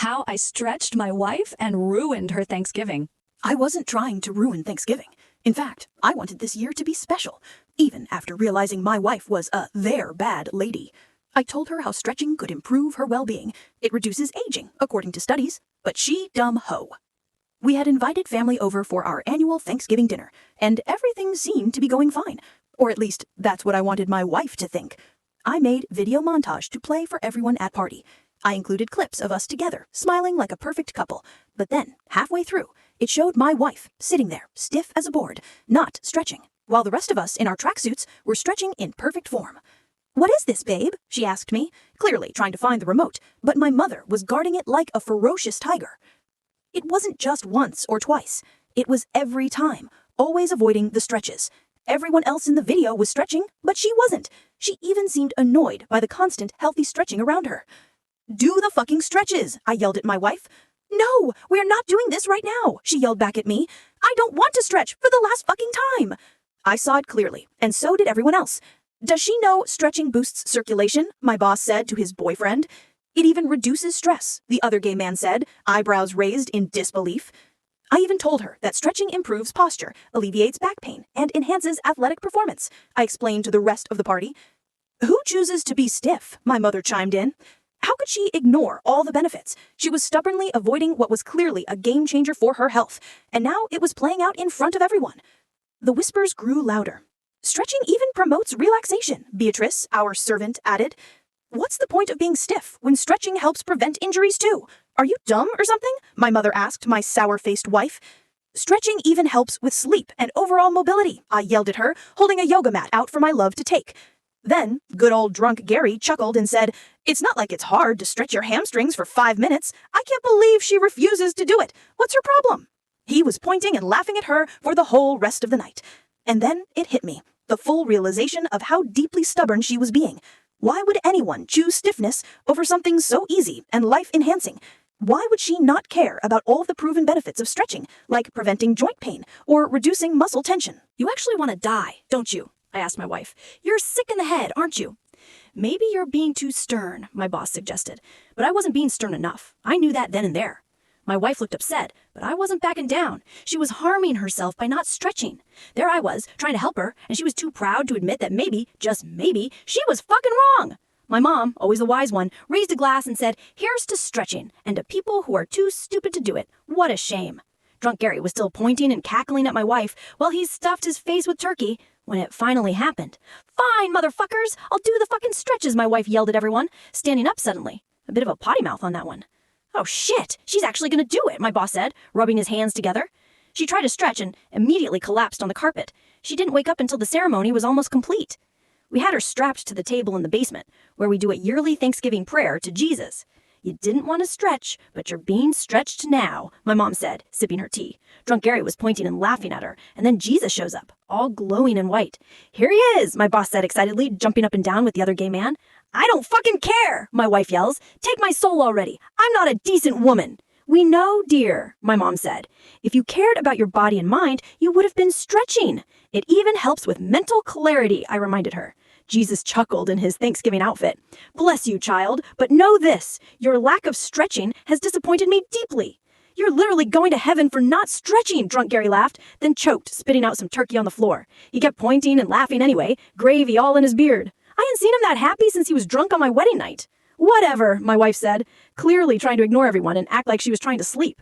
how I stretched my wife and ruined her Thanksgiving. I wasn't trying to ruin Thanksgiving. In fact, I wanted this year to be special, even after realizing my wife was their bad lady. I told her how stretching could improve her well-being. It reduces aging, according to studies, but she dumb hoe. We had invited family over for our annual Thanksgiving dinner, and everything seemed to be going fine. Or at least, that's what I wanted my wife to think. I made video montage to play for everyone at party. I included clips of us together, smiling like a perfect couple. But then, halfway through, it showed my wife sitting there, stiff as a board, not stretching, while the rest of us in our tracksuits were stretching in perfect form. "What is this, babe?" she asked me, clearly trying to find the remote, but my mother was guarding it like a ferocious tiger. It wasn't just once or twice. It was every time, always avoiding the stretches. Everyone else in the video was stretching, but she wasn't. She even seemed annoyed by the constant, healthy stretching around her. "Do the fucking stretches," I yelled at my wife. "No, we're not doing this right now," she yelled back at me. "I don't want to stretch for the last fucking time." I saw it clearly, and so did everyone else. "Does she know stretching boosts circulation?" my boss said to his boyfriend. "It even reduces stress," the other gay man said, eyebrows raised in disbelief. I even told her that stretching improves posture, alleviates back pain, and enhances athletic performance. I explained to the rest of the party. "Who chooses to be stiff?" my mother chimed in. How could she ignore all the benefits? She was stubbornly avoiding what was clearly a game changer for her health, and now it was playing out in front of everyone. The whispers grew louder. "Stretching even promotes relaxation," Beatrice, our servant, added. "What's the point of being stiff when stretching helps prevent injuries too? Are you dumb or something?" my mother asked my sour-faced wife. "Stretching even helps with sleep and overall mobility," I yelled at her, holding a yoga mat out for my love to take. Then, good old drunk Gary chuckled and said, "It's not like it's hard to stretch your hamstrings for 5 minutes. I can't believe she refuses to do it. What's her problem?" He was pointing and laughing at her for the whole rest of the night. And then it hit me, the full realization of how deeply stubborn she was being. Why would anyone choose stiffness over something so easy and life-enhancing? Why would she not care about all the proven benefits of stretching, like preventing joint pain or reducing muscle tension? "You actually want to die, don't you?" I asked my wife. "You're sick in the head, aren't you?" "Maybe you're being too stern," my boss suggested. But I wasn't being stern enough. I knew that then and there. My wife looked upset, but I wasn't backing down. She was harming herself by not stretching. There I was, trying to help her, and she was too proud to admit that maybe, just maybe, she was fucking wrong. My mom, always the wise one, raised a glass and said, "Here's to stretching, and to people who are too stupid to do it. What a shame." Drunk Gary was still pointing and cackling at my wife while he stuffed his face with turkey when it finally happened. "Fine, motherfuckers! I'll do the fucking stretches," my wife yelled at everyone, standing up suddenly. A bit of a potty mouth on that one. "Oh shit, she's actually gonna do it," my boss said, rubbing his hands together. She tried to stretch and immediately collapsed on the carpet. She didn't wake up until the ceremony was almost complete. We had her strapped to the table in the basement, where we do a yearly Thanksgiving prayer to Jesus. "You didn't want to stretch, but you're being stretched now," my mom said, sipping her tea. Drunk Gary was pointing and laughing at her, and then Jesus shows up, all glowing in white. "Here he is," my boss said excitedly, jumping up and down with the other gay man. "I don't fucking care," my wife yells. "Take my soul already. I'm not a decent woman." "We know, dear," my mom said. "If you cared about your body and mind, you would have been stretching. It even helps with mental clarity," I reminded her. Jesus chuckled in his Thanksgiving outfit. "Bless you, child, but know this. Your lack of stretching has disappointed me deeply." "You're literally going to heaven for not stretching," Drunk Gary laughed, then choked, spitting out some turkey on the floor. He kept pointing and laughing anyway, gravy all in his beard. I hadn't seen him that happy since he was drunk on my wedding night. "Whatever," my wife said, clearly trying to ignore everyone and act like she was trying to sleep.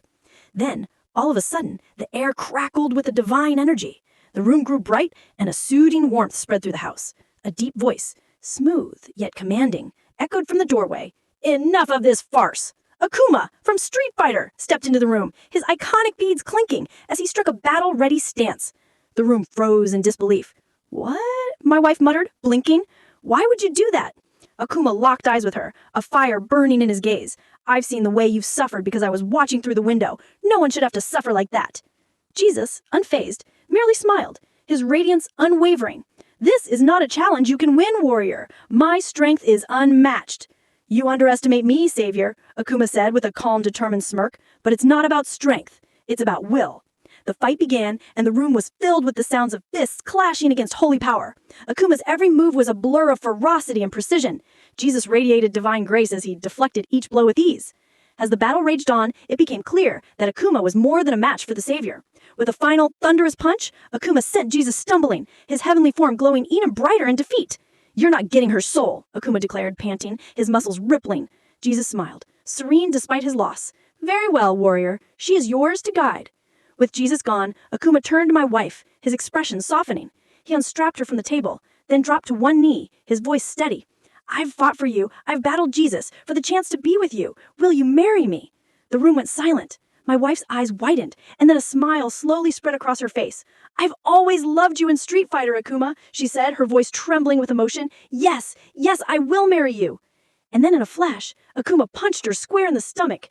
Then, all of a sudden, the air crackled with a divine energy. The room grew bright, and a soothing warmth spread through the house. A deep voice, smooth yet commanding, echoed from the doorway. "Enough of this farce!" Akuma, from Street Fighter, stepped into the room, his iconic beads clinking as he struck a battle-ready stance. The room froze in disbelief. "What?" my wife muttered, blinking. "Why would you do that?" Akuma locked eyes with her, a fire burning in his gaze. "I've seen the way you've suffered because I was watching through the window. No one should have to suffer like that." Jesus, unfazed, merely smiled, his radiance unwavering. "This is not a challenge you can win, warrior. My strength is unmatched." "You underestimate me, savior," Akuma said with a calm, determined smirk. "But it's not about strength. It's about will." The fight began, and the room was filled with the sounds of fists clashing against holy power. Akuma's every move was a blur of ferocity and precision. Jesus radiated divine grace as he deflected each blow with ease. As the battle raged on, it became clear that Akuma was more than a match for the Savior. With a final, thunderous punch, Akuma sent Jesus stumbling, his heavenly form glowing even brighter in defeat. "You're not getting her soul," Akuma declared, panting, his muscles rippling. Jesus smiled, serene despite his loss. "Very well, warrior. She is yours to guide." With Jesus gone, Akuma turned to my wife, his expression softening. He unstrapped her from the table, then dropped to one knee, his voice steady. "I've fought for you. I've battled Jesus for the chance to be with you. Will you marry me?" The room went silent. My wife's eyes widened, and then a smile slowly spread across her face. "I've always loved you in Street Fighter, Akuma," she said, her voice trembling with emotion. "Yes, yes, I will marry you." And then in a flash, Akuma punched her square in the stomach.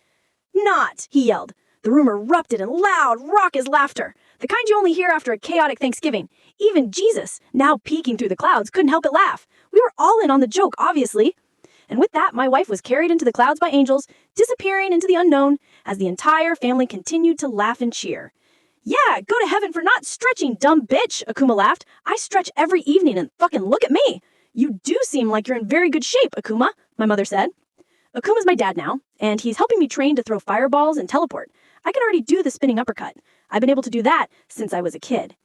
"Not!" he yelled. The room erupted in loud, raucous laughter, the kind you only hear after a chaotic Thanksgiving. Even Jesus, now peeking through the clouds, couldn't help but laugh. We were all in on the joke, obviously. And with that, my wife was carried into the clouds by angels, disappearing into the unknown, as the entire family continued to laugh and cheer. "Yeah, go to heaven for not stretching, dumb bitch," Akuma laughed. "I stretch every evening and fucking look at me." "You do seem like you're in very good shape, Akuma," my mother said. Akuma's my dad now, and he's helping me train to throw fireballs and teleport. I can already do the spinning uppercut. I've been able to do that since I was a kid.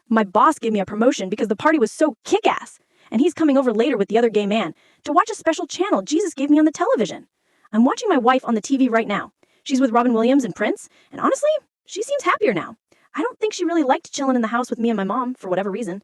My boss gave me a promotion because the party was so kick-ass, and he's coming over later with the other gay man to watch a special channel Jesus gave me on the television. I'm watching my wife on the TV right now. She's with Robin Williams and Prince, and honestly, she seems happier now. I don't think she really liked chilling in the house with me and my mom for whatever reason.